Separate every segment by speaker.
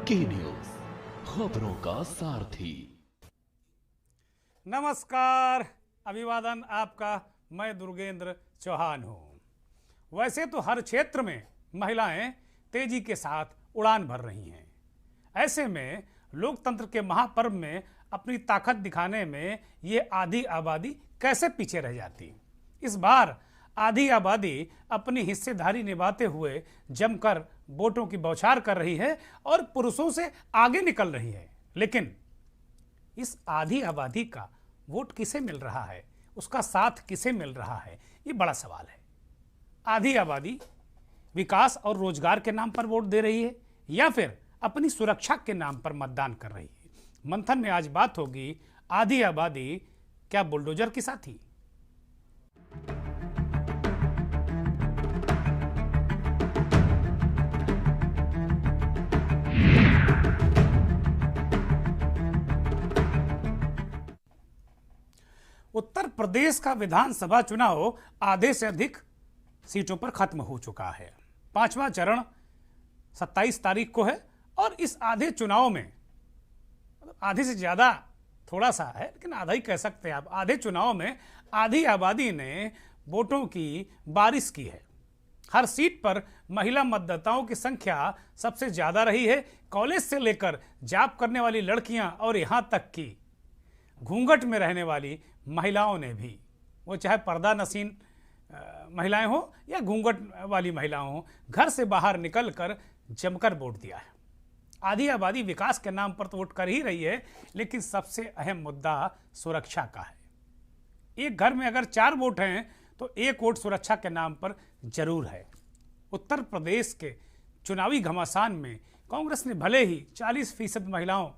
Speaker 1: के न्यूज, खबरों का सारथी।
Speaker 2: नमस्कार, अभिवादन आपका। मैं दुर्गेंद्र चौहान हूं। वैसे तो हर क्षेत्र में महिलाएं तेजी के साथ उड़ान भर रही हैं। ऐसे में लोकतंत्र के महापर्व में अपनी ताकत दिखाने में ये आधी आबादी कैसे पीछे रह जाती। इस बार आधी आबादी अपनी हिस्सेदारी निभाते हुए जमकर वोटों की बौछार कर रही है और पुरुषों से आगे निकल रही है। लेकिन इस आधी आबादी का वोट किसे मिल रहा है, उसका साथ किसे मिल रहा है, ये बड़ा सवाल है। आधी आबादी विकास और रोजगार के नाम पर वोट दे रही है या फिर अपनी सुरक्षा के नाम पर मतदान कर रही है। मंथन में आज बात होगी, आधी आबादी क्या बुलडोजर की साथी। उत्तर प्रदेश का विधानसभा चुनाव आधे से अधिक सीटों पर खत्म हो चुका है। पांचवा चरण 27 तारीख को है और इस आधे चुनाव में, मतलब आधे से ज्यादा थोड़ा सा है लेकिन आधा ही कह सकते हैं आप, आधे चुनाव में आधी आबादी ने वोटों की बारिश की है। हर सीट पर महिला मतदाताओं की संख्या सबसे ज्यादा रही है। कॉलेज से लेकर जॉब करने वाली लड़कियां और यहां तक कि घूंघट में रहने वाली महिलाओं ने भी, वो चाहे पर्दा नसीन महिलाएं हो या घूंघट वाली महिलाएं हो, घर से बाहर निकलकर जमकर वोट दिया है। आधी आबादी विकास के नाम पर तो वोट कर ही रही है, लेकिन सबसे अहम मुद्दा सुरक्षा का है। एक घर में अगर 4 वोट हैं तो 1 वोट सुरक्षा के नाम पर जरूर है। उत्तर प्रदेश के चुनावी घमासान में कांग्रेस ने भले ही 40% महिलाओं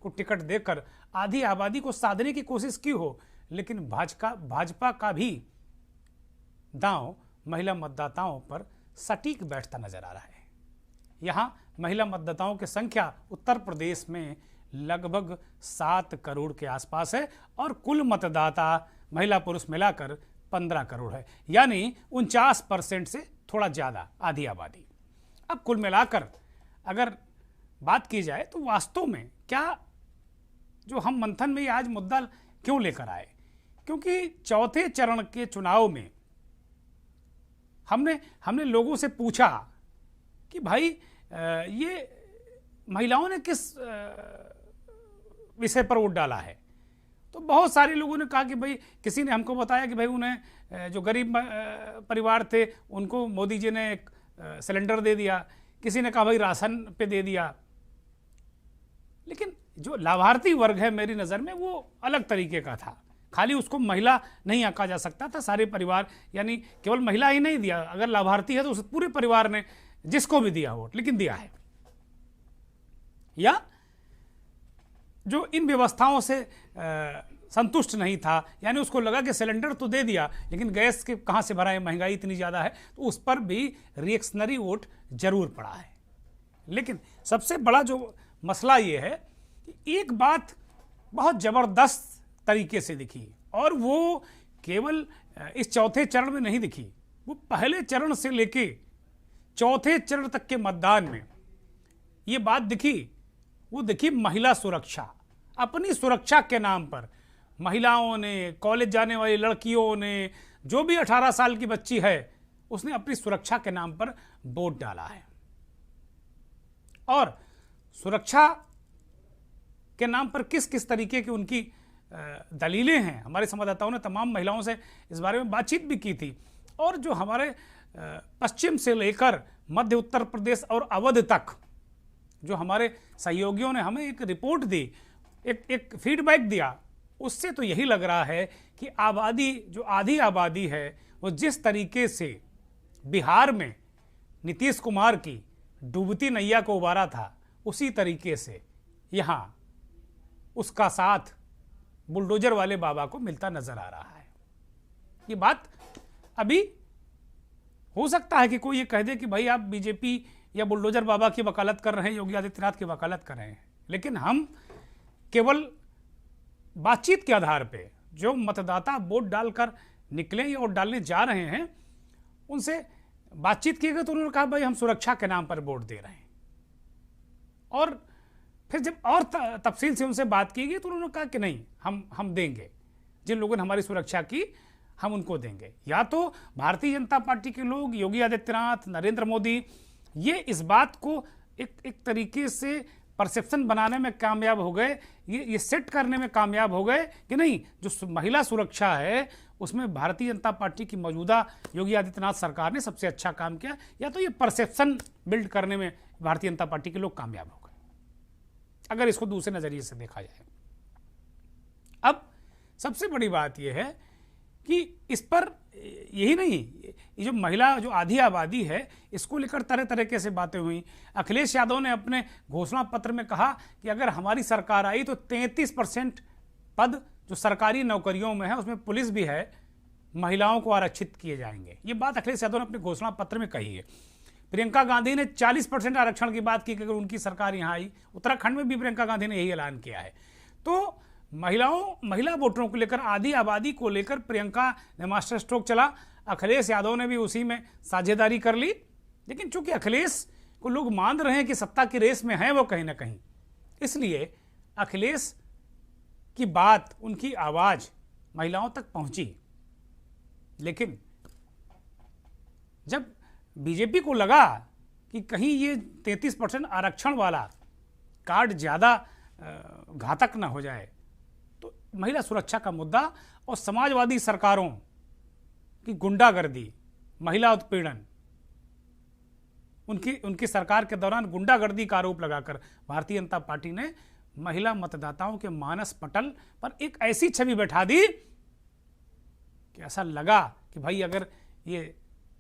Speaker 2: को टिकट देकर आधी आबादी को साधने की कोशिश की हो, लेकिन भाजपा का भी दांव महिला मतदाताओं पर सटीक बैठता नजर आ रहा है। यहां महिला मतदाताओं की संख्या उत्तर प्रदेश में लगभग 7 करोड़ के आसपास है और कुल मतदाता महिला पुरुष मिलाकर 15 करोड़ है, यानी 49% से थोड़ा ज्यादा आधी आबादी। अब कुल मिलाकर अगर बात की जाए तो वास्तव में क्या जो हम मंथन में आज मुद्दा क्यों लेकर आए, क्योंकि चौथे चरण के चुनाव में हमने लोगों से पूछा कि भाई ये महिलाओं ने किस विषय पर वोट डाला है। तो बहुत सारे लोगों ने कहा कि भाई, किसी ने हमको बताया कि भाई उन्हें जो गरीब परिवार थे उनको मोदी जी ने एक सिलेंडर दे दिया, किसी ने कहा भाई राशन पे दे दिया। लेकिन जो लाभार्थी वर्ग है मेरी नज़र में वो अलग तरीके का था। खाली उसको महिला नहीं आंका जा सकता था, सारे परिवार, यानी केवल महिला ही नहीं दिया, अगर लाभार्थी है तो उस पूरे परिवार ने जिसको भी दिया वोट, लेकिन दिया है। या जो इन व्यवस्थाओं से संतुष्ट नहीं था, यानी उसको लगा कि सिलेंडर तो दे दिया लेकिन गैस के कहाँ से भरा है, महंगाई इतनी ज़्यादा है, तो उस पर भी रिएक्शनरी वोट जरूर पड़ा है। लेकिन सबसे बड़ा जो मसला ये है कि एक बात बहुत ज़बरदस्त तरीके से दिखी, और वो केवल इस चौथे चरण में नहीं दिखी, वो पहले चरण से लेके चौथे चरण तक के मतदान में ये बात दिखी। वो दिखी महिला सुरक्षा। अपनी सुरक्षा के नाम पर महिलाओं ने, कॉलेज जाने वाली लड़कियों ने, जो भी 18 साल की बच्ची है उसने अपनी सुरक्षा के नाम पर वोट डाला है। और सुरक्षा के नाम पर किस किस तरीके की उनकी दलीलें हैं, हमारे संवाददाताओं ने तमाम महिलाओं से इस बारे में बातचीत भी की थी। और जो हमारे पश्चिम से लेकर मध्य उत्तर प्रदेश और अवध तक जो हमारे सहयोगियों ने हमें एक रिपोर्ट दी, एक फीडबैक दिया, उससे तो यही लग रहा है कि आबादी, जो आधी आबादी है, वो जिस तरीके से बिहार में नीतीश कुमार की डूबती नैया को उबारा था, उसी तरीके से यहाँ उसका साथ बुलडोजर वाले बाबा को मिलता नजर आ रहा है। ये बात अभी हो सकता है कि कोई ये कह दे कि भाई आप बीजेपी या बुलडोजर बाबा की वकालत कर रहे हैं, योगी आदित्यनाथ की वकालत कर रहे हैं, लेकिन हम केवल बातचीत के आधार पे जो मतदाता वोट डालकर निकले या वोट डालने जा रहे हैं उनसे बातचीत की गई तो उन्होंने कहा भाई हम सुरक्षा के नाम पर वोट दे रहे हैं। और फिर जब और तफसील से उनसे बात की गई तो उन्होंने कहा कि नहीं, हम देंगे, जिन लोगों ने हमारी सुरक्षा की हम उनको देंगे। या तो भारतीय जनता पार्टी के लोग, योगी आदित्यनाथ, नरेंद्र मोदी, ये इस बात को एक तरीके से परसेप्शन बनाने में कामयाब हो गए, ये सेट करने में कामयाब हो गए कि नहीं, जो महिला सुरक्षा है उसमें भारतीय जनता पार्टी की मौजूदा योगी आदित्यनाथ सरकार ने सबसे अच्छा काम किया। या तो ये परसेप्शन बिल्ड करने में भारतीय जनता पार्टी के लोग कामयाब हो गए, अगर इसको दूसरे नजरिए से देखा जाए। अब सबसे बड़ी बात यह है कि इस पर यही नहीं, ये जो महिला, जो आधी आबादी है, इसको लेकर तरह तरह से बातें हुई। अखिलेश यादव ने अपने घोषणा पत्र में कहा कि अगर हमारी सरकार आई तो 33% पद जो सरकारी नौकरियों में है उसमें पुलिस भी है, महिलाओं को आरक्षित किए जाएंगे। ये बात अखिलेश यादव ने अपने घोषणा पत्र में कही है। प्रियंका गांधी ने 40% आरक्षण की बात की कि अगर उनकी सरकार यहाँ आई। उत्तराखंड में भी प्रियंका गांधी ने यही ऐलान किया है। तो महिला वोटरों को लेकर, आधी आबादी को लेकर प्रियंका ने मास्टर स्ट्रोक चला, अखिलेश यादव ने भी उसी में साझेदारी कर ली। लेकिन चूंकि अखिलेश को लोग मान रहे हैं कि सत्ता की रेस में हैं वो कहीं ना कहीं, इसलिए अखिलेश की बात, उनकी आवाज महिलाओं तक पहुंची। लेकिन जब बीजेपी को लगा कि कहीं ये 33% आरक्षण वाला कार्ड ज़्यादा घातक ना हो जाए, तो महिला सुरक्षा का मुद्दा और समाजवादी सरकारों की गुंडागर्दी, महिला उत्पीड़न, उनकी सरकार के दौरान गुंडागर्दी का आरोप लगाकर भारतीय जनता पार्टी ने महिला मतदाताओं के मानस पटल पर एक ऐसी छवि बैठा दी कि ऐसा लगा कि भाई अगर ये,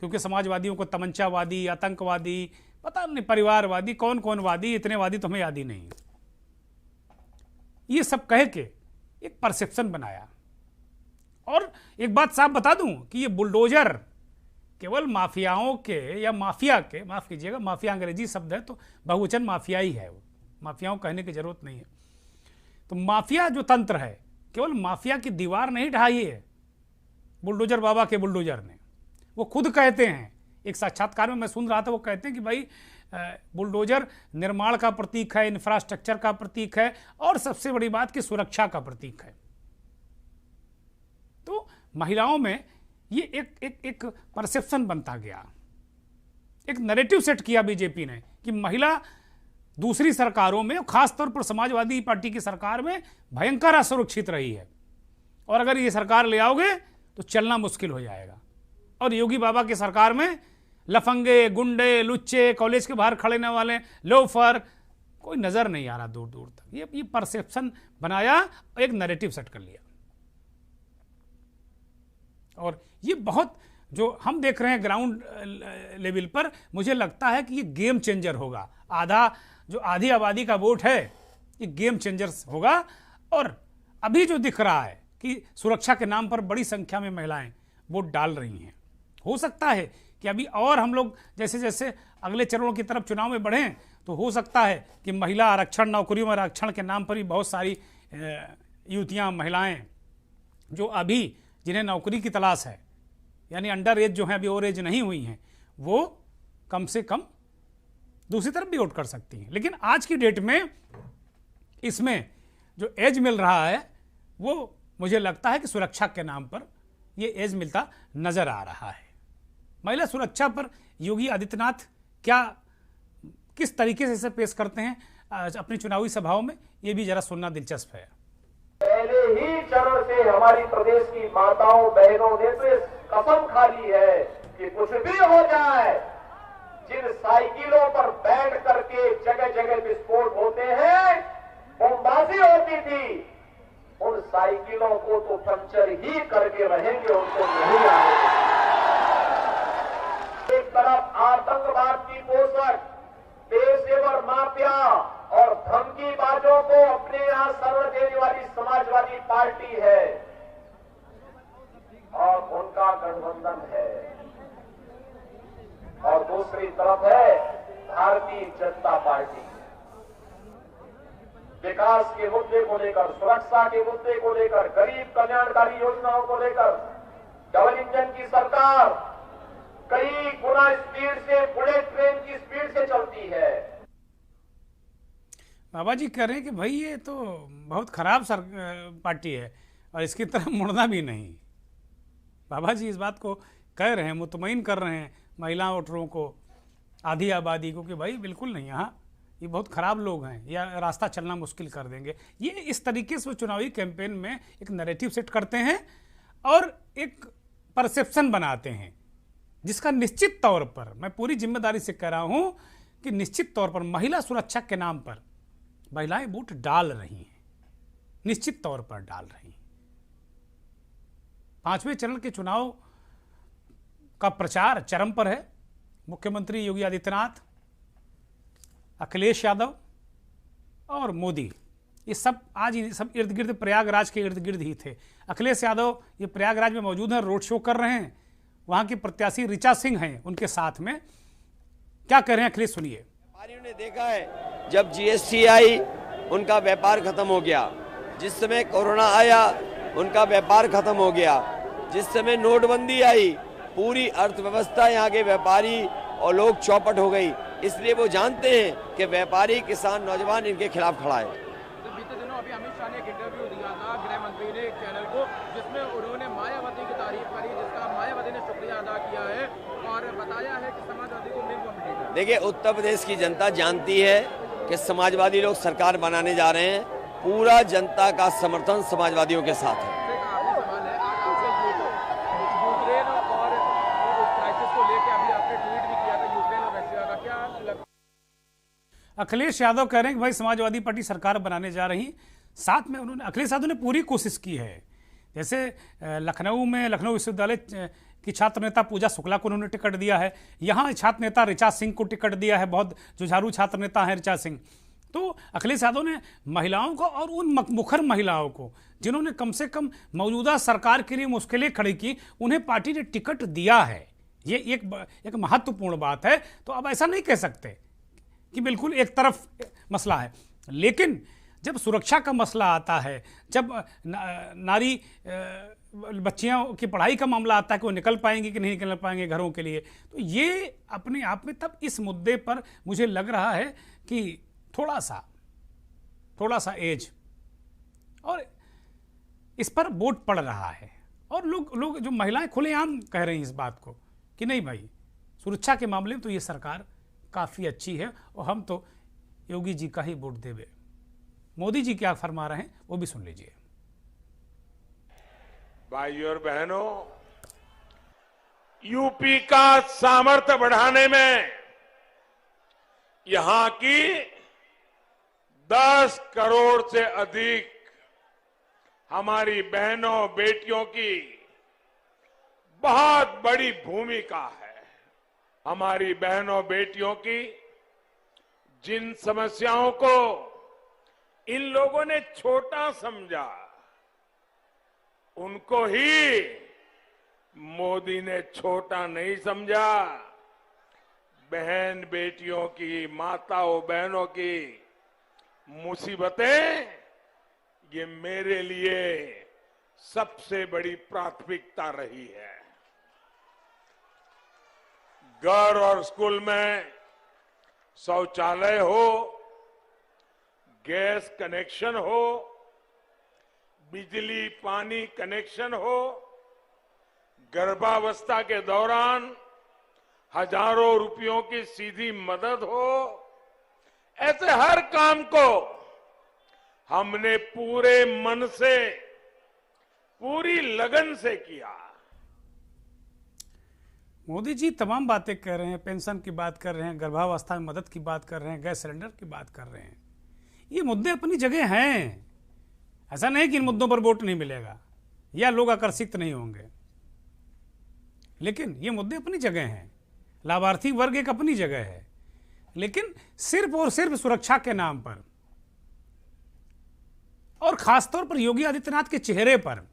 Speaker 2: क्योंकि समाजवादियों को तमंचावादी, आतंकवादी, पता नहीं परिवारवादी, कौन कौन वादी, इतने वादी तो हमें याद ही नहीं, ये सब कह के एक परसेप्शन बनाया। और एक बात साफ बता दूं कि ये बुलडोजर केवल माफियाओं के या माफिया के, माफ कीजिएगा, माफिया अंग्रेजी शब्द है तो बहुवचन माफिया ही है, वो माफियाओं कहने की जरूरत नहीं है। तो माफिया जो तंत्र है, केवल माफिया की दीवार नहीं ढाई है बुलडोजर बाबा के बुलडोजर ने। वो खुद कहते हैं, एक साक्षात्कार में मैं सुन रहा था, वो कहते हैं कि भाई बुलडोजर निर्माण का प्रतीक है, इंफ्रास्ट्रक्चर का प्रतीक है, और सबसे बड़ी बात कि सुरक्षा का प्रतीक है। तो महिलाओं में ये एक परसेप्शन बनता गया, एक नैरेटिव सेट किया बीजेपी ने कि महिला दूसरी सरकारों में, खासतौर पर समाजवादी पार्टी की सरकार में भयंकर असुरक्षित रही है, और अगर ये सरकार ले आओगे तो चलना मुश्किल हो जाएगा। और योगी बाबा की सरकार में लफंगे, गुंडे, लुच्चे, कॉलेज के बाहर खड़े होने वाले लोफर कोई नजर नहीं आ रहा दूर दूर तक। ये परसेप्शन बनाया और एक नैरेटिव सेट कर लिया। और ये बहुत, जो हम देख रहे हैं ग्राउंड लेवल पर, मुझे लगता है कि ये गेम चेंजर होगा। जो आधी आबादी का वोट है, ये गेम चेंजर होगा। और अभी जो दिख रहा है कि सुरक्षा के नाम पर बड़ी संख्या में महिलाएं वोट डाल रही हैं, हो सकता है कि अभी और हम लोग जैसे जैसे अगले चरणों की तरफ चुनाव में बढ़ें तो हो सकता है कि महिला आरक्षण, नौकरियों में आरक्षण के नाम पर भी बहुत सारी युवतियां, महिलाएं जो अभी, जिन्हें नौकरी की तलाश है, यानी अंडर एज जो हैं, अभी ओवर एज नहीं हुई हैं, वो कम से कम दूसरी तरफ भी वोट कर सकती हैं। लेकिन आज की डेट में इसमें जो एज मिल रहा है वो मुझे लगता है कि सुरक्षा के नाम पर ये एज मिलता नजर आ रहा है। महिला सुरक्षा पर योगी आदित्यनाथ किस तरीके से इसे पेश करते हैं अपनी चुनावी सभाओं में, ये भी जरा सुनना दिलचस्प है।
Speaker 3: पहले ही चरण से हमारी प्रदेश की माताओं बहनों ने तो इस कसम खा ली है कि कुछ भी हो जाए, जिन साइकिलों पर बैठ करके जगह जगह विस्फोट होते हैं, बमबाजी होती थी, उन साइकिलों को तो पंचर ही करके रहेंगे, उनको नहीं आएगा। एक तरफ आतंकवाद की पोषक पेशेवर माफिया और धमकीबाजों को अपने यहां शरण देने वाली समाजवादी पार्टी है और उनका गठबंधन है, और दूसरी तरफ है भारतीय जनता पार्टी। विकास के मुद्दे को लेकर, सुरक्षा के मुद्दे को लेकर, गरीब कल्याणकारी योजनाओं को लेकर डबल इंजन की सरकार कई गुना स्पीड से, बुलेट ट्रेन की स्पीड से चलती है।
Speaker 2: बाबा जी कह रहे हैं कि भाई ये तो बहुत खराब पार्टी है और इसकी तरफ मुड़ना भी नहीं। बाबा जी इस बात को कह रहे हैं, मुतमईन कर रहे हैं महिला वोटरों को, आधी आबादी को, कि भाई बिल्कुल नहीं, यहाँ ये बहुत ख़राब लोग हैं या रास्ता चलना मुश्किल कर देंगे। ये इस तरीके से वो चुनावी कैंपेन में एक नैरेटिव सेट करते हैं और एक परसेप्शन बनाते हैं, जिसका निश्चित तौर पर, मैं पूरी जिम्मेदारी से कह रहा हूँ कि निश्चित तौर पर महिला सुरक्षा के नाम पर महिलाएं वोट डाल रही हैं, निश्चित तौर पर डाल रही हैं। 5वें चरण के चुनाव का प्रचार चरम पर है। मुख्यमंत्री योगी आदित्यनाथ, अखिलेश यादव और मोदी, ये सब आज सब इर्द गिर्द, प्रयागराज के इर्द गिर्द ही थे। अखिलेश यादव ये प्रयागराज में मौजूद हैं, रोड शो कर रहे हैं। वहाँ की प्रत्याशी ऋचा सिंह हैं उनके साथ में। क्या कह रहे हैं अखिलेश, सुनिए।
Speaker 4: व्यापारियों ने देखा है, जब जीएसटी आई उनका व्यापार खत्म हो गया, जिस समय कोरोना आया उनका व्यापार खत्म हो गया, जिस समय नोटबंदी आई पूरी अर्थव्यवस्था यहाँ के व्यापारी और लोग चौपट हो गई। इसलिए वो जानते हैं कि व्यापारी, किसान, नौजवान इनके खिलाफ खड़ा है।
Speaker 5: तो बीते दिनों अभी अमित शाह ने एक इंटरव्यू दिया था गृह मंत्री ने एक चैनल को, जिसमें उन्होंने मायावती की तारीफ करी, जिसका मायावती ने शुक्रिया अदा किया है और बताया है कि समाजवादी को मेन कॉम्पिटिटर।
Speaker 4: देखिए, उत्तर प्रदेश की जनता जानती है कि समाजवादी लोग सरकार बनाने जा रहे हैं। पूरा जनता का समर्थन समाजवादियों के साथ है।
Speaker 2: अखिलेश यादव कह रहे हैं कि भाई समाजवादी पार्टी सरकार बनाने जा रही। साथ में उन्होंने, अखिलेश यादव ने पूरी कोशिश की है। जैसे लखनऊ में लखनऊ विश्वविद्यालय की छात्र नेता पूजा शुक्ला को उन्होंने टिकट दिया है। यहाँ छात्र नेता ऋचा सिंह को टिकट दिया है, बहुत जुझारू छात्र नेता है ऋचा सिंह। तो अखिलेश यादव ने महिलाओं को और उन मुखर महिलाओं को जिन्होंने कम से कम मौजूदा सरकार के लिए मुश्किलें खड़ी की, उन्हें पार्टी ने टिकट दिया है। ये एक महत्वपूर्ण बात है। तो अब ऐसा नहीं कह सकते कि बिल्कुल एक तरफ मसला है। लेकिन जब सुरक्षा का मसला आता है, जब नारी बच्चियों की पढ़ाई का मामला आता है कि वो निकल पाएंगे कि नहीं निकल पाएंगे घरों के लिए, तो ये अपने आप में तब इस मुद्दे पर मुझे लग रहा है कि थोड़ा सा एज और इस पर वोट पड़ रहा है। और लोग जो महिलाएं खुलेआम कह रही हैं इस बात को कि नहीं भाई, सुरक्षा के मामले में तो ये सरकार काफ़ी अच्छी है और हम तो योगी जी का ही वोट देवे। मोदी जी क्या फरमा रहे हैं वो भी सुन लीजिए।
Speaker 6: भाइयों और बहनों, यूपी का सामर्थ्य बढ़ाने में यहां की 10 करोड़ से अधिक हमारी बहनों बेटियों की बहुत बड़ी भूमिका है। हमारी बहनों बेटियों की जिन समस्याओं को इन लोगों ने छोटा समझा, उनको ही मोदी ने छोटा नहीं समझा। बहन बेटियों की, माताओं बहनों की मुसीबतें, ये मेरे लिए सबसे बड़ी प्राथमिकता रही है। घर और स्कूल में शौचालय हो, गैस कनेक्शन हो, बिजली पानी कनेक्शन हो, गर्भावस्था के दौरान हजारों रुपयों की सीधी मदद हो, ऐसे हर काम को हमने पूरे मन से, पूरी लगन से किया।
Speaker 2: मोदी जी तमाम बातें कर रहे हैं, पेंशन की बात कर रहे हैं, गर्भावस्था में मदद की बात कर रहे हैं, गैस सिलेंडर की बात कर रहे हैं। ये मुद्दे अपनी जगह हैं। ऐसा नहीं कि इन मुद्दों पर वोट नहीं मिलेगा या लोग आकर्षित नहीं होंगे, लेकिन ये मुद्दे अपनी जगह हैं। लाभार्थी वर्ग एक अपनी जगह है, लेकिन सिर्फ और सिर्फ सुरक्षा के नाम पर और खासतौर पर योगी आदित्यनाथ के चेहरे पर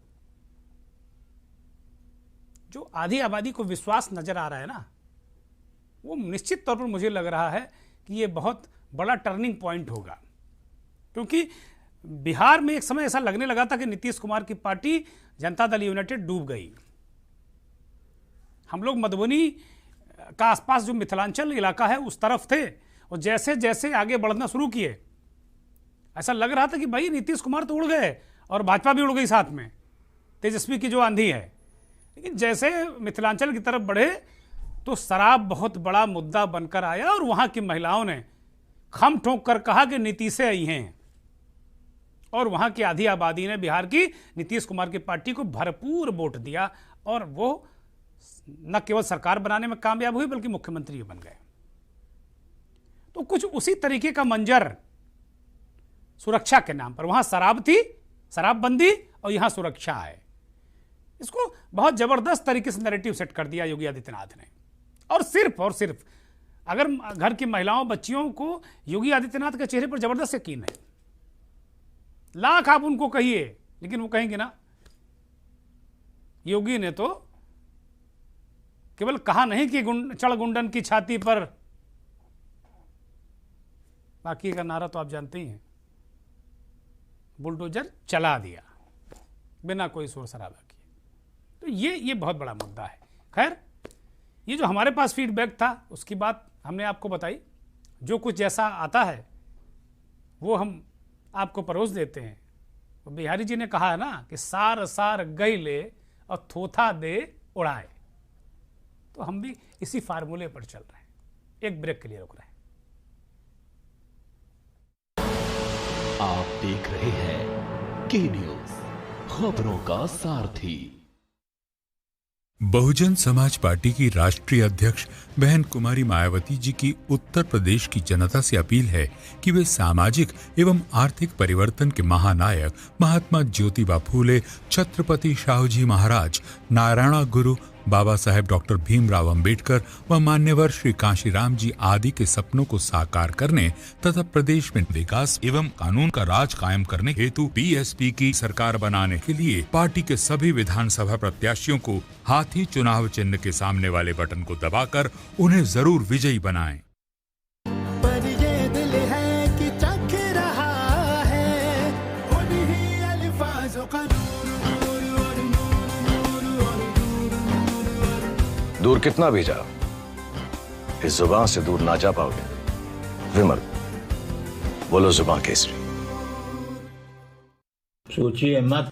Speaker 2: जो आधी आबादी को विश्वास नजर आ रहा है ना, वो निश्चित तौर पर मुझे लग रहा है कि ये बहुत बड़ा टर्निंग पॉइंट होगा। क्योंकि बिहार में एक समय ऐसा लगने लगा था कि नीतीश कुमार की पार्टी जनता दल यूनाइटेड डूब गई। हम लोग मधुबनी का आसपास जो मिथिलांचल इलाका है उस तरफ थे, और जैसे जैसे आगे बढ़ना शुरू किए ऐसा लग रहा था कि भाई नीतीश कुमार तो उड़ गए और भाजपा भी उड़ गई साथ में, तेजस्वी की जो आंधी है। लेकिन जैसे मिथिलांचल की तरफ बढ़े तो शराब बहुत बड़ा मुद्दा बनकर आया और वहां की महिलाओं ने खम ठोक कर कहा कि नीतीश आई हैं, और वहां की आधी आबादी ने बिहार की नीतीश कुमार की पार्टी को भरपूर वोट दिया और वो न केवल सरकार बनाने में कामयाब हुई बल्कि मुख्यमंत्री बन गए। तो कुछ उसी तरीके का मंजर सुरक्षा के नाम पर, वहां शराब थी, शराबबंदी, और यहां सुरक्षा है। इसको बहुत जबरदस्त तरीके से नैरेटिव सेट कर दिया योगी आदित्यनाथ ने। और सिर्फ अगर घर की महिलाओं बच्चियों को योगी आदित्यनाथ के चेहरे पर जबरदस्त यकीन है, लाख आप उनको कहिए लेकिन वो कहेंगे ना योगी ने तो केवल कहा नहीं कि चढ़ गुंडन की छाती पर, बाकी का नारा तो आप जानते ही हैं, बुलडोजर चला दिया बिना कोई शोर शराबा किए। तो ये बहुत बड़ा मुद्दा है। खैर, ये जो हमारे पास फीडबैक था उसकी बात हमने आपको बताई। जो कुछ जैसा आता है वो हम आपको परोस देते हैं। तो बिहारी जी ने कहा है ना कि सार सार गई ले और थोथा दे उड़ाए। तो हम भी इसी फार्मूले पर चल रहे हैं। एक ब्रेक के लिए रुक रहे हैं।
Speaker 1: आप देख रहे हैं के न्यूज, खबरों का सारथी।
Speaker 7: बहुजन समाज पार्टी की राष्ट्रीय अध्यक्ष बहन कुमारी मायावती जी की उत्तर प्रदेश की जनता से अपील है कि वे सामाजिक एवं आर्थिक परिवर्तन के महानायक महात्मा ज्योतिबा फूले, छत्रपति शाहूजी महाराज, नारायण गुरु बाबा साहेब डॉक्टर भीमराव अंबेडकर व मान्यवर श्री कांशीराम जी आदि के सपनों को साकार करने तथा प्रदेश में विकास एवं कानून का राज कायम करने हेतु बीएसपी की सरकार बनाने के लिए पार्टी के सभी विधानसभा प्रत्याशियों को हाथी चुनाव चिन्ह के सामने वाले बटन को दबाकर उन्हें जरूर विजयी बनाएं।
Speaker 8: पर ये दिल है कि चख रहा है उन्हीं अल्फाजों का
Speaker 9: दूर कितना भी जाओ, इस जुबान से दूर ना जा पाओगे। विमल, बोलो जुबान केसरी।
Speaker 10: सोचिए मत,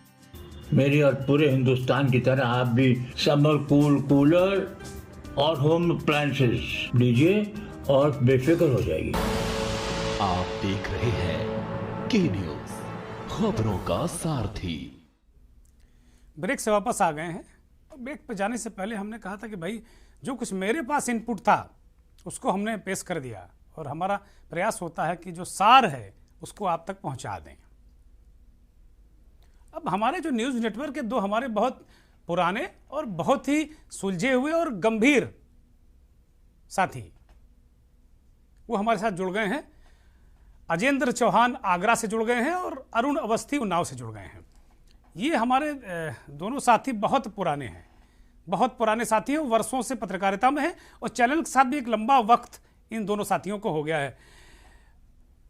Speaker 10: मेरी और पूरे हिंदुस्तान की तरह आप भी समर कूलर और होम अप्लायंसेस लीजिए और बेफिक्र हो जाएगी।
Speaker 1: आप देख रहे हैं के न्यूज, खबरों का सारथी।
Speaker 2: ब्रेक से वापस आ गए हैं। ब्रेक पे जाने से पहले हमने कहा था कि भाई जो कुछ मेरे पास इनपुट था उसको हमने पेश कर दिया और हमारा प्रयास होता है कि जो सार है उसको आप तक पहुंचा दें। अब हमारे जो न्यूज़ नेटवर्क के दो हमारे बहुत पुराने और बहुत ही सुलझे हुए और गंभीर साथी वो हमारे साथ जुड़ गए हैं। अजेंद्र चौहान आगरा से जुड़ गए हैं और अरुण अवस्थी उन्नाव से जुड़ गए हैं। ये हमारे दोनों साथी बहुत पुराने हैं, बहुत पुराने साथी हैं, वर्षों से पत्रकारिता में हैं और चैनल के साथ भी एक लंबा वक्त इन दोनों साथियों को हो गया है।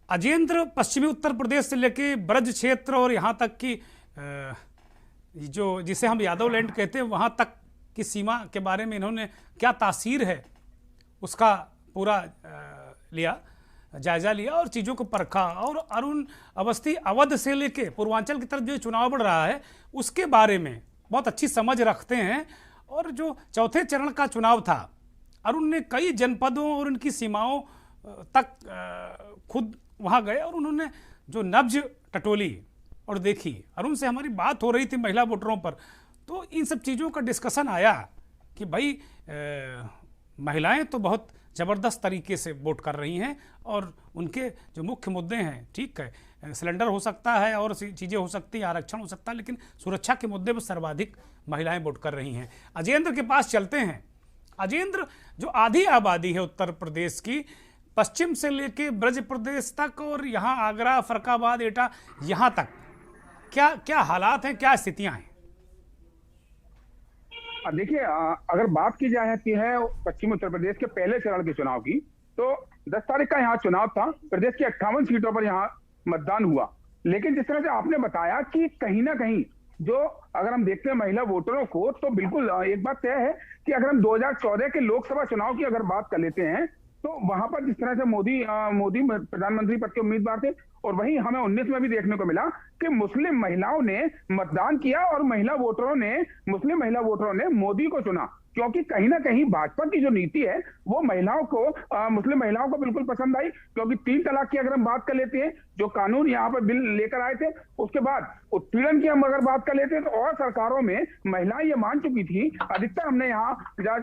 Speaker 2: अजेंद्र पश्चिमी उत्तर प्रदेश से लेके ब्रज क्षेत्र और यहाँ तक कि जो जिसे हम यादव लैंड कहते हैं वहाँ तक की सीमा के बारे में इन्होंने क्या तासीर है उसका पूरा जायजा लिया और चीज़ों को परखा। और अरुण अवस्थी अवध से लेके पूर्वांचल की तरफ जो चुनाव बढ़ रहा है उसके बारे में बहुत अच्छी समझ रखते हैं। और जो चौथे चरण का चुनाव था, अरुण ने कई जनपदों और उनकी सीमाओं तक खुद वहाँ गए और उन्होंने जो नब्ज टटोली और देखी। अरुण से हमारी बात हो रही थी महिला वोटरों पर, तो इन सब चीज़ों का डिस्कशन आया कि भाई महिलाएं तो बहुत ज़बरदस्त तरीके से वोट कर रही हैं और उनके जो मुख्य मुद्दे हैं, ठीक है सिलेंडर हो सकता है और चीज़ें हो सकती हैं, आरक्षण हो सकता है, लेकिन सुरक्षा के मुद्दे पर सर्वाधिक महिलाएं वोट कर रही हैं। अजेंद्र के पास चलते हैं। अजेंद्र, जो आधी आबादी है उत्तर प्रदेश की, पश्चिम से लेके ब्रज प्रदेश तक और यहाँ आगरा, फरक्काबाद, एटा, यहाँ तक क्या क्या हालात हैं, क्या स्थितियाँ हैं?
Speaker 11: देखिए, अगर बात की जाती है पश्चिम उत्तर प्रदेश के पहले चरण के चुनाव की, तो 10 तारीख का यहाँ चुनाव था। प्रदेश की 58 सीटों पर यहाँ मतदान हुआ। लेकिन जिस तरह से आपने बताया कि कहीं ना कहीं जो अगर हम देखते हैं महिला वोटरों को, तो बिल्कुल एक बात तय है कि अगर हम 2014 के लोकसभा चुनाव की अगर बात कर लेते हैं तो वहां पर जिस तरह से मोदी प्रधानमंत्री पद के उम्मीदवार थे, और वहीं हमें 19 में भी देखने को मिला कि मुस्लिम महिलाओं ने मतदान किया और मुस्लिम महिला वोटरों ने मोदी को चुना, क्योंकि कहीं ना कहीं भाजपा की जो नीति है वो मुस्लिम महिलाओं को बिल्कुल पसंद आई। क्योंकि 3 तलाक की अगर हम बात कर लेते हैं, जो कानून यहाँ पर बिल लेकर आए थे, उसके बाद उत्पीड़न की हम अगर बात कर लेते हैं तो और सरकारों में महिलाएं ये मान चुकी थी। अधिकतर हमने यहाँ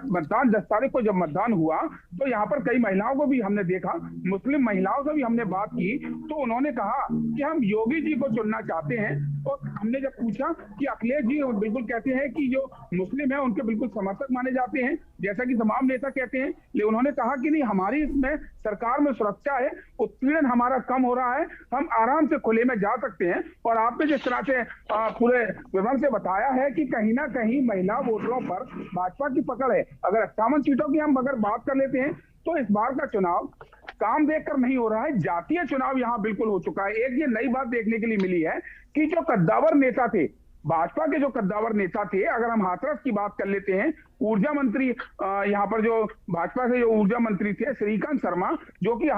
Speaker 11: मतदान 10 तारीख को जब मतदान हुआ तो यहाँ पर कई महिलाओं को भी हमने देखा, मुस्लिम महिलाओं से भी हमने बात की, तो उन्होंने कहा कि हम योगी जी को चुनना चाहते हैं। और हमने जब पूछा कि अखिलेश जी बिल्कुल कहते हैं कि जो मुस्लिम है उनके बिल्कुल समर्थक माने जाते हैं, जैसा कि तमाम नेता कहते हैं, लेकिन उन्होंने कहा कि नहीं, हमारी इसमें सरकार में सुरक्षा है, उत्पीड़न हमारा कम हो रहा है, हम आराम से खुले में जा सकते हैं। और आपने जिस तरह से पूरे विवरण से बताया है कि कहीं ना कहीं महिला वोटरों पर भाजपा की पकड़ है। अगर 58 सीटों की हम अगर बात कर लेते हैं तो इस बार का चुनाव काम देखकर नहीं हो रहा है, जातीय चुनाव यहाँ बिल्कुल हो चुका है। एक ये नई बात देखने के लिए मिली है कि जो कद्दावर नेता थे, भाजपा के जो कद्दावर नेता थे, अगर हम हाथरस की बात कर लेते हैं, ऊर्जा मंत्री यहाँ पर जो भाजपा से जो ऊर्जा मंत्री थे श्रीकांत शर्मा, जो कि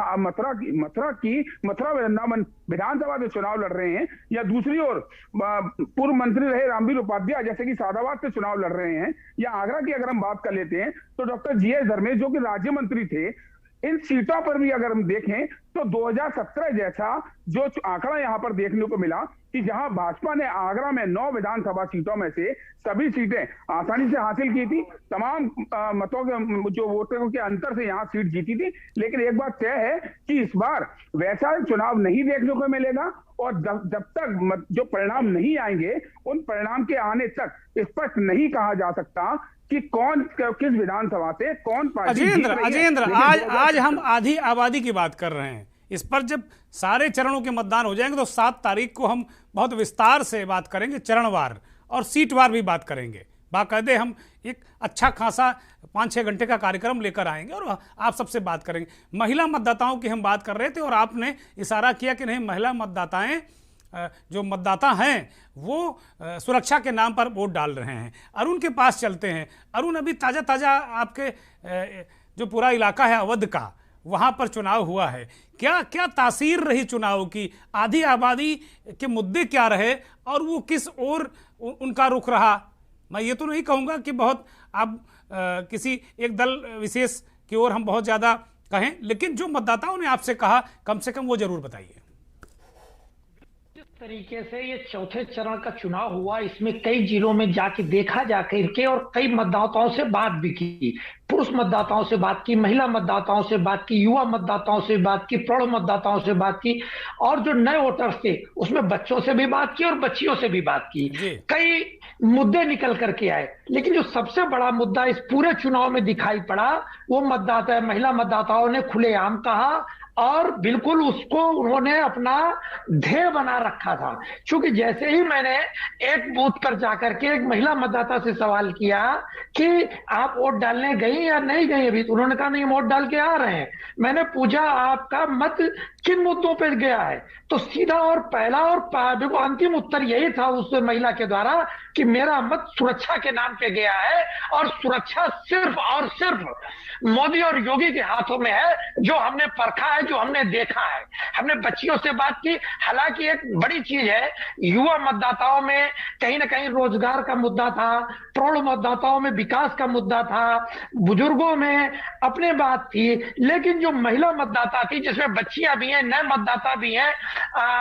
Speaker 11: मथुरा वृंदावन विधानसभा से चुनाव लड़ रहे हैं, या दूसरी ओर पूर्व मंत्री रहे रामवीर उपाध्याय जैसे कि सादाबाद से चुनाव लड़ रहे हैं, या आगरा की अगर हम बात कर लेते हैं तो डॉक्टर GS धर्मेश जो कि राज्य मंत्री थे। इन सीटों पर भी अगर हम देखें तो 2017 जैसा जो आंकड़ा यहाँ पर देखने को मिला कि जहां भाजपा ने आगरा में 9 विधानसभा सीटों में से सभी सीटें आसानी से हासिल की थी, तमाम मतों के जो वोटरों के अंतर से यहाँ सीट जीती थी। लेकिन एक बात तय है कि इस बार वैसा चुनाव नहीं देखने को मिलेगा, और जब तक जो परिणाम नहीं आएंगे, उन परिणाम के आने तक स्पष्ट नहीं कहा जा सकता कि कौन किस विधानसभा से कौन पार्टी।
Speaker 2: अजेंद्र, आज हम आधी आबादी की बात कर रहे हैं। इस पर जब सारे चरणों के मतदान हो जाएंगे तो 7 तारीख को हम बहुत विस्तार से बात करेंगे, चरणवार और सीटवार भी बात करेंगे। बाकायदे हम एक अच्छा खासा 5-6 घंटे का कार्यक्रम लेकर आएंगे और आप सबसे बात करेंगे। महिला मतदाताओं की हम बात कर रहे थे और आपने इशारा किया कि नहीं, महिला मतदाताएं जो मतदाता हैं वो सुरक्षा के नाम पर वोट डाल रहे हैं। अरुण के पास चलते हैं। अरुण, अभी ताज़ा आपके जो पूरा इलाका है अवध का, वहाँ पर चुनाव हुआ है, क्या तासीर रही चुनाव की? आधी आबादी के मुद्दे क्या रहे और वो किस ओर उनका रुख रहा? मैं ये तो नहीं कहूँगा कि बहुत अब किसी एक दल विशेष की ओर हम बहुत ज़्यादा कहें, लेकिन जो मतदाताओं ने आपसे कहा कम से कम वो जरूर बताइए।
Speaker 12: तरीके से ये चौथे चरण का चुनाव हुआ, इसमें कई जिलों में जाके देखा जाकर के और कई मतदाताओं से बात भी की, पुरुष मतदाताओं से बात की, महिला मतदाताओं से बात की, युवा मतदाताओं से बात की, प्रौढ़ मतदाताओं से बात की, और जो नए वोटर्स थे उसमें बच्चों से भी बात की और बच्चियों से भी बात की। कई मुद्दे निकल करके आए, लेकिन जो सबसे बड़ा मुद्दा इस पूरे चुनाव में दिखाई पड़ा वो महिला मतदाताओं ने खुलेआम कहा और बिल्कुल उसको उन्होंने अपना ध्येय बना रखा था। क्योंकि जैसे ही मैंने एक बूथ पर जाकर के एक महिला मतदाता से सवाल किया कि आप वोट डालने गई या नहीं गई अभी, तो उन्होंने कहा नहीं, वोट डाल के आ रहे हैं। मैंने पूछा आपका मत किन मुद्दों पर गया है, तो सीधा और पहला और अंतिम उत्तर यही था उस महिला के द्वारा कि मेरा मत सुरक्षा के नाम पे गया है, और सुरक्षा सिर्फ और सिर्फ मोदी और योगी के हाथों में है, जो हमने परखा है, जो हमने देखा है। हमने बच्चियों से बात की, हालांकि एक बड़ी चीज है, युवा मतदाताओं में कहीं ना कहीं रोजगार का मुद्दा था, प्रौढ़ मतदाताओं में विकास का मुद्दा था, बुजुर्गों में अपने बात थी, लेकिन जो महिला मतदाता थी जिसमें बच्चियां भी हैं, नए मतदाता भी हैं,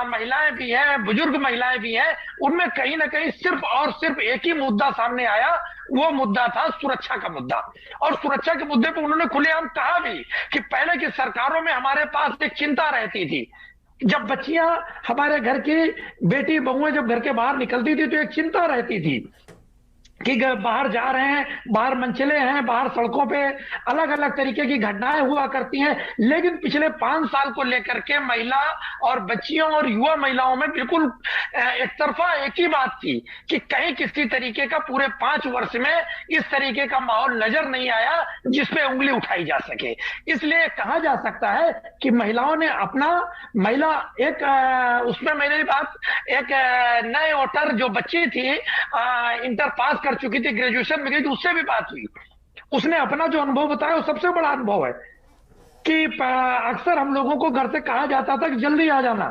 Speaker 12: महिलाएं भी हैं, बुजुर्ग महिलाएं भी हैं, उनमें कहीं ना कहीं सिर्फ और सिर्फ एक ही मुद्दा सामने आया, वो मुद्दा था सुरक्षा का मुद्दा। और सुरक्षा के मुद्दे पर उन्होंने खुलेआम कहा भी कि पहले की सरकारों में हमारे पास एक चिंता रहती थी, जब बच्चियां हमारे घर की बेटी बहुएं जब घर के बाहर निकलती थी तो एक चिंता रहती थी कि बाहर जा रहे हैं, बाहर मंचले हैं, बाहर सड़कों पे अलग अलग तरीके की घटनाएं हुआ करती हैं। लेकिन पिछले 5 साल को लेकर के महिला और बच्चियों और युवा महिलाओं में बिल्कुल एक तरफा एक ही बात थी कि कहीं किसी तरीके का पूरे 5 वर्ष में इस तरीके का माहौल नजर नहीं आया जिसपे उंगली उठाई जा सके। इसलिए कहा जा सकता है कि महिलाओं ने अपना उसमें मेरी बात एक नए वोटर जो बच्ची थी, इंटर पास कर चुकी थी, ग्रेजुएशन में गई थी, उससे भी बात हुई, उसने अपना जो अनुभव बताया वो सबसे बड़ा अनुभव है। कि अक्सर हम लोगों को घर से कहा जाता था कि जल्दी आ जाना,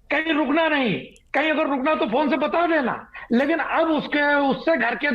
Speaker 12: कहीं रुकना नहीं, कहीं अगर रुकना तो फोन से बता देना। लेकिन अब उससे घर के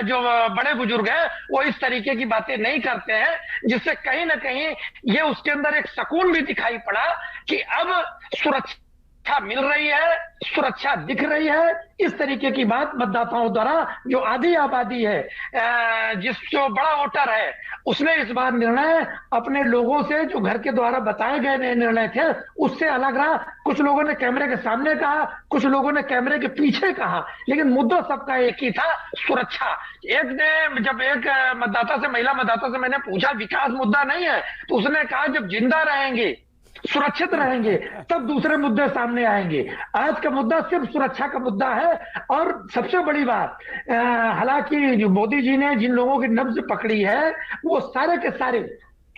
Speaker 12: जो बड़े बुजुर्ग हैं वो इस तरीके की बातें नहीं करते हैं, जिससे कहीं ना कहीं ये उसके अंदर एक सुकून भी दिखाई पड़ा कि अब सुरक्षा मिल रही है, सुरक्षा दिख रही है। इस तरीके की बात मतदाताओं द्वारा, जो आधी आबादी है, जो बड़ा वोटर है, उसने इस बार निर्णय अपने लोगों से, जो घर के द्वारा बताए गए निर्णय थे, उससे अलग रहा। कुछ लोगों ने कैमरे के सामने कहा, कुछ लोगों ने कैमरे के पीछे कहा, लेकिन मुद्दा सबका एक ही था, सुरक्षा। जब एक मतदाता से, महिला मतदाता से मैंने पूछा विकास मुद्दा नहीं है, तो उसने कहा जब जिंदा रहेंगे, सुरक्षित रहेंगे, तब दूसरे मुद्दे सामने आएंगे। आज का मुद्दा सिर्फ सुरक्षा का मुद्दा है। और सबसे बड़ी बात, हालांकि मोदी जी ने जिन लोगों की नब्ज पकड़ी है, वो सारे के सारे,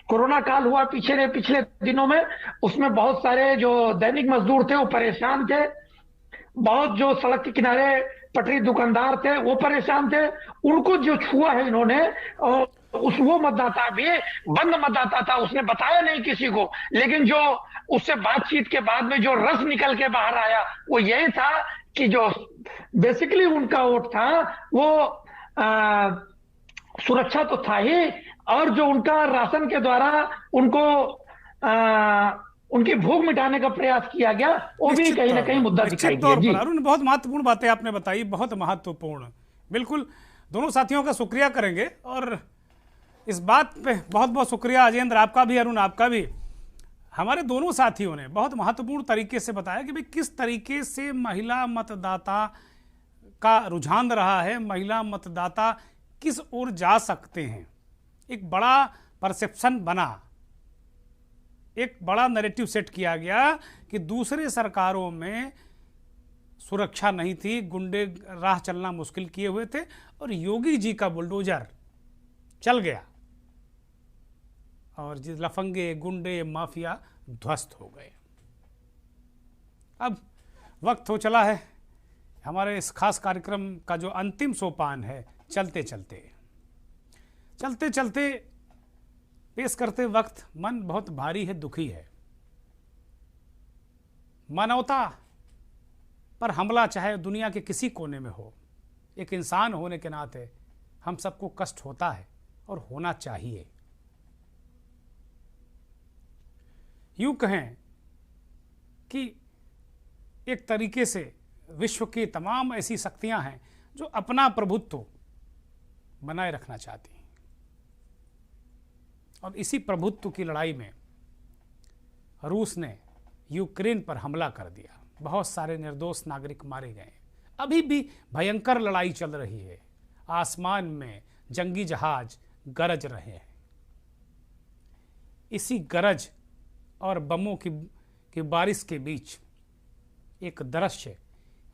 Speaker 12: कोरोना काल हुआ पिछले दिनों में, उसमें बहुत सारे जो दैनिक मजदूर थे वो परेशान थे, बहुत जो सड़क के किनारे पटरी दुकानदार थे वो परेशान थे। उनको जो छुआ है इन्होंने, वो मतदाता भी बंद मतदाता था, उसने बताया नहीं किसी को, लेकिन जो उससे बातचीत के बाद में जो रस निकल के बाहर आया वो यही था कि जो बेसिकली उनका वोट था वो सुरक्षा तो था ही, और जो उनका राशन के द्वारा उनको उनकी भूख मिटाने का प्रयास किया गया, वो भी कहीं ना कहीं मुद्दा दिखाई दिया।
Speaker 2: अरुण, बहुत महत्वपूर्ण बातें आपने बताई, बहुत महत्वपूर्ण। बिल्कुल, दोनों साथियों का शुक्रिया करेंगे, और इस बात पे बहुत बहुत शुक्रिया अजेंद्र आपका भी, अरुण आपका भी। हमारे दोनों साथियों ने बहुत महत्वपूर्ण तरीके से बताया कि भाई किस तरीके से महिला मतदाता का रुझान रहा है, महिला मतदाता किस ओर जा सकते हैं। एक बड़ा परसेप्शन बना, एक बड़ा नैरेटिव सेट किया गया कि दूसरे सरकारों में सुरक्षा नहीं थी, गुंडे राह चलना मुश्किल किए हुए थे, और योगी जी का बुलडोजर चल गया और लफंगे, गुंडे, माफिया ध्वस्त हो गए। अब वक्त हो चला है हमारे इस खास कार्यक्रम का जो अंतिम सोपान है, चलते चलते पेश करते वक्त मन बहुत भारी है, दुखी है। मानवता पर हमला चाहे दुनिया के किसी कोने में हो, एक इंसान होने के नाते हम सबको कष्ट होता है और होना चाहिए। यूं कहें कि एक तरीके से विश्व की तमाम ऐसी शक्तियां हैं जो अपना प्रभुत्व बनाए रखना चाहती हैं, और इसी प्रभुत्व की लड़ाई में रूस ने यूक्रेन पर हमला कर दिया, बहुत सारे निर्दोष नागरिक मारे गए। अभी भी भयंकर लड़ाई चल रही है, आसमान में जंगी जहाज गरज रहे हैं। इसी गरज और बमों की बारिश के बीच एक दृश्य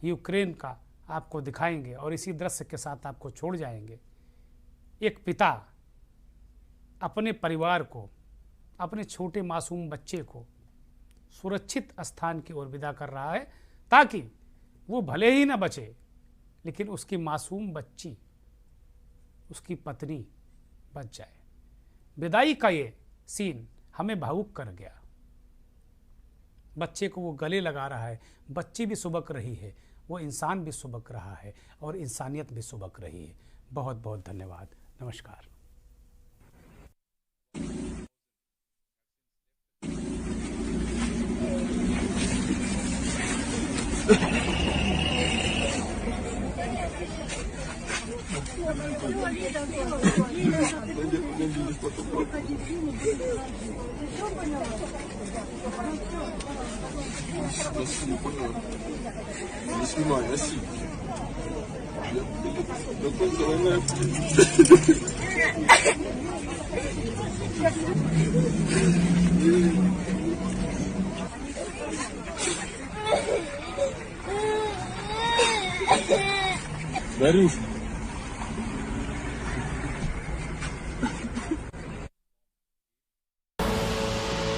Speaker 2: यूक्रेन का आपको दिखाएंगे, और इसी दृश्य के साथ आपको छोड़ जाएंगे। एक पिता अपने परिवार को, अपने छोटे मासूम बच्चे को सुरक्षित स्थान की ओर विदा कर रहा है, ताकि वो भले ही ना बचे, लेकिन उसकी मासूम बच्ची, उसकी पत्नी बच जाए। विदाई का ये सीन हमें भावुक कर गया। बच्चे को वो गले लगा रहा है, बच्ची भी सुबक रही है, वो इंसान भी सुबक रहा है, और इंसानियत भी सुबक रही है। बहुत बहुत धन्यवाद, नमस्कार।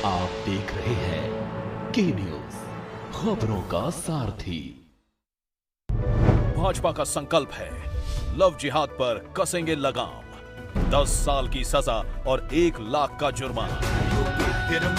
Speaker 1: आप देख रहे हैं के न्यूज, खबरों का सारथी।
Speaker 13: भाजपा का संकल्प है, लव जिहाद पर कसेंगे लगाम। 10 साल की सजा और 1 लाख का जुर्माना।